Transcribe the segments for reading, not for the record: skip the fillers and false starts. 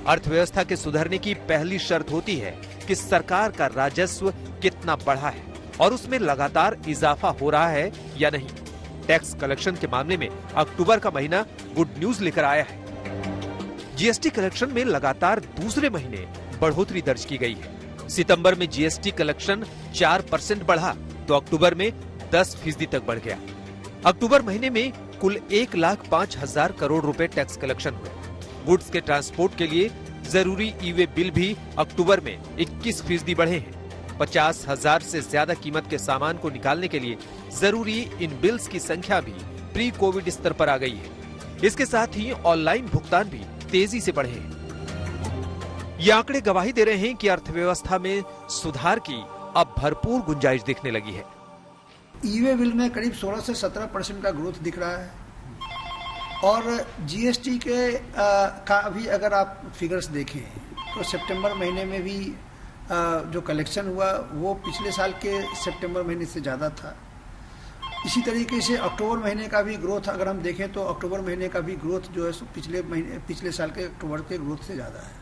अर्थव्यवस्था के सुधरने की पहली शर्त होती है कि सरकार का राजस्व कितना बढ़ा है और उसमें लगातार इजाफा हो रहा है या नहीं। टैक्स कलेक्शन के मामले में अक्टूबर का महीना गुड न्यूज लेकर आया है। जीएसटी कलेक्शन में लगातार दूसरे महीने बढ़ोतरी दर्ज की गई है। सितंबर में जीएसटी कलेक्शन 4% बढ़ा तो अक्टूबर में 10% तक बढ़ गया। अक्टूबर महीने में कुल 1,05,000 करोड़ रुपए टैक्स कलेक्शन हुए। गुड्स के ट्रांसपोर्ट के लिए जरूरी ई वे बिल भी अक्टूबर में 21% बढ़े हैं। 50,000 से ज्यादा कीमत के सामान को निकालने के लिए जरूरी इन बिल्स की संख्या भी प्री कोविड स्तर पर आ गई है। इसके साथ ही ऑनलाइन भुगतान भी तेजी से बढ़े हैं। ये आंकड़े गवाही दे रहे हैं कि अर्थव्यवस्था में सुधार की अब भरपूर गुंजाइश दिखने लगी है। ई वे बिल में करीब 16 से 17% का ग्रोथ दिख रहा है और जीएसटी के का भी अगर आप फिगर्स देखें तो सितंबर महीने में भी जो कलेक्शन हुआ वो पिछले साल के सितंबर महीने से ज़्यादा था। इसी तरीके से अक्टूबर महीने का भी ग्रोथ अगर हम देखें तो अक्टूबर महीने का भी ग्रोथ जो है पिछले साल के अक्टूबर के ग्रोथ से ज़्यादा है।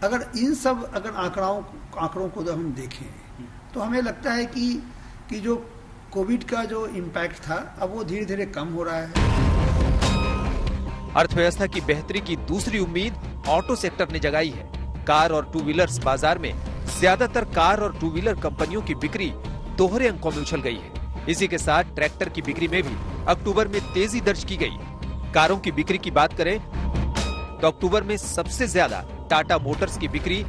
अगर इन सब आंकड़ों को हम देखें तो हमें लगता है कि जो कोविड का जो इम्पैक्ट था अब वो धीरे धीरे कम हो रहा है। अर्थव्यवस्था की बेहतरी की दूसरी उम्मीद ऑटो सेक्टर ने जगाई है। कार और टू व्हीलर्स बाजार में ज्यादातर कार और टू व्हीलर कंपनियों की बिक्री दोहरे अंकों में उछल गई है। इसी के साथ ट्रैक्टर की बिक्री में भी अक्टूबर में तेजी दर्ज की गई। कारों की बिक्री की बात करें तो अक्टूबर में सबसे ज्यादा टाटा मोटर्स की बिक्री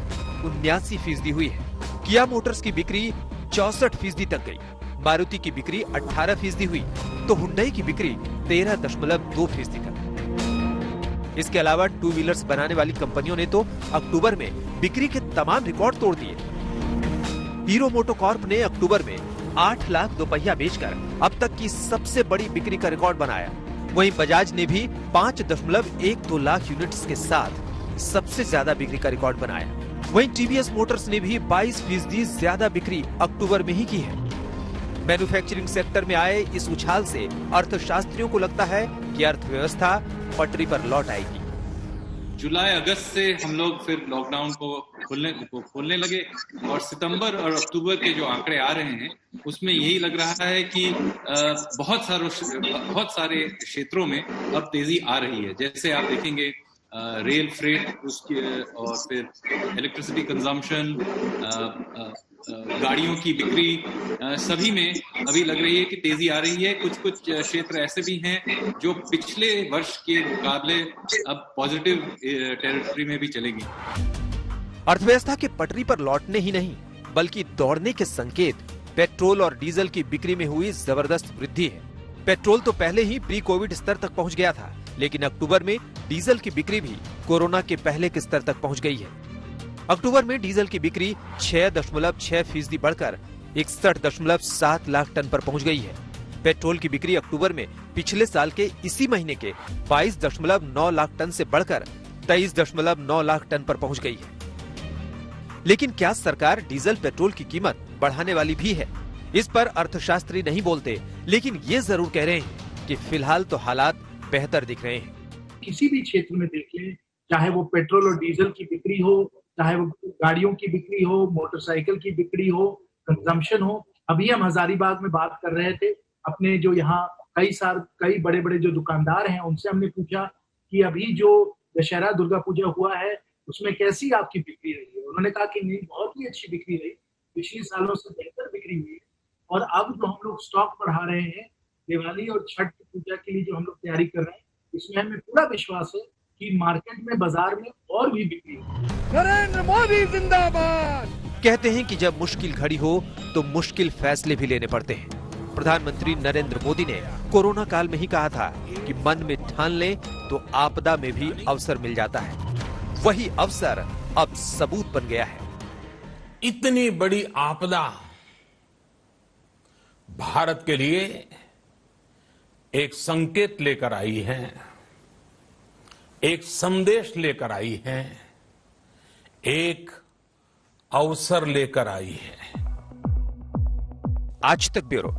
79% हुई है। किया मोटर्स की बिक्री 64% तक गई। मारुति की बिक्री 18% हुई तो हुंडई की बिक्री 13.2% तक। इसके अलावा टू व्हीलर्स बनाने वाली कंपनियों ने तो अक्टूबर में बिक्री के तमाम रिकॉर्ड तोड़ दिए। हीरो मोटोकॉर्प ने अक्टूबर में 8 लाख दोपहिया बेचकर अब तक की सबसे बड़ी बिक्री का रिकॉर्ड बनाया। वहीं बजाज ने भी 5.12 लाख यूनिट्स के साथ सबसे ज्यादा बिक्री का रिकॉर्ड बनाया। वहीं टीवीएस मोटर्स ने भी 22% ज्यादा बिक्री अक्टूबर में ही की है। मैन्युफैक्चरिंग सेक्टर में आए इस उछाल से अर्थशास्त्रियों को लगता है कि अर्थव्यवस्था पटरी पर लौट आएगी। जुलाई अगस्त से हम लोग फिर लॉकडाउन को खोलने लगे और सितंबर और अक्टूबर के जो आंकड़े आ रहे हैं उसमें यही लग रहा है कि बहुत सारे क्षेत्रों में अब तेजी आ रही है। जैसे आप देखेंगे रेल फ्रेट उसके और फिर इलेक्ट्रिसिटी कंजम्पशन, गाड़ियों की बिक्री, सभी में अभी लग रही है कि तेजी आ रही है। कुछ क्षेत्र ऐसे भी हैं जो पिछले वर्ष के मुकाबले अब पॉजिटिव टेरिटरी में भी चलेगी। अर्थव्यवस्था के पटरी पर लौटने ही नहीं बल्कि दौड़ने के संकेत पेट्रोल और डीजल की बिक्री में हुई जबरदस्त वृद्धि है। पेट्रोल तो पहले ही प्री कोविड स्तर तक पहुंच गया था, लेकिन अक्टूबर में डीजल की बिक्री भी कोरोना के पहले के स्तर तक पहुंच गई है। अक्टूबर में डीजल की बिक्री 6.6% बढ़कर 61.7 लाख टन पर पहुंच गई है। पेट्रोल की बिक्री अक्टूबर में पिछले साल के इसी महीने के 22.9 लाख टन से बढ़कर 23.9 लाख टन पर पहुंच गई है। लेकिन क्या सरकार डीजल पेट्रोल की कीमत बढ़ाने वाली भी है? इस पर अर्थशास्त्री नहीं बोलते, लेकिन ये जरूर कह रहे हैं कि फिलहाल तो हालात बेहतर दिख रहे हैं। किसी भी क्षेत्र में देख लें, चाहे वो पेट्रोल और डीजल की बिक्री हो, चाहे वो गाड़ियों की बिक्री हो, मोटरसाइकिल की बिक्री हो, कंजम्पशन हो। अभी हम हजारीबाग में बात कर रहे थे, अपने जो यहाँ कई बड़े बड़े जो दुकानदार हैं उनसे हमने पूछा कि अभी जो दशहरा दुर्गा पूजा हुआ है उसमें कैसी आपकी बिक्री रही है। उन्होंने कहा कि नहीं, बहुत ही अच्छी बिक्री रही, पिछले सालों से बेहतर बिक्री हुई है। और अब जो हम लोग स्टॉक बढ़ा रहे हैं दिवाली और छठ पूजा के लिए जो हम लोग तैयारी कर रहे हैं, इसमें हमें पूरा विश्वास है कि मार्केट में, बाजार में और भी बिक्री होगी। नरेंद्र मोदी जिंदाबाद। कहते हैं कि जब मुश्किल घड़ी हो तो मुश्किल फैसले भी लेने पड़ते हैं। प्रधानमंत्री नरेंद्र मोदी ने कोरोना काल में ही कहा था कि मन में ठान लें तो आपदा में भी अवसर मिल जाता है। वही अवसर अब सबूत बन गया है। इतनी बड़ी आपदा भारत के लिए एक संकेत लेकर आई है, एक संदेश लेकर आई है, एक अवसर लेकर आई है। आज तक ब्यूरो।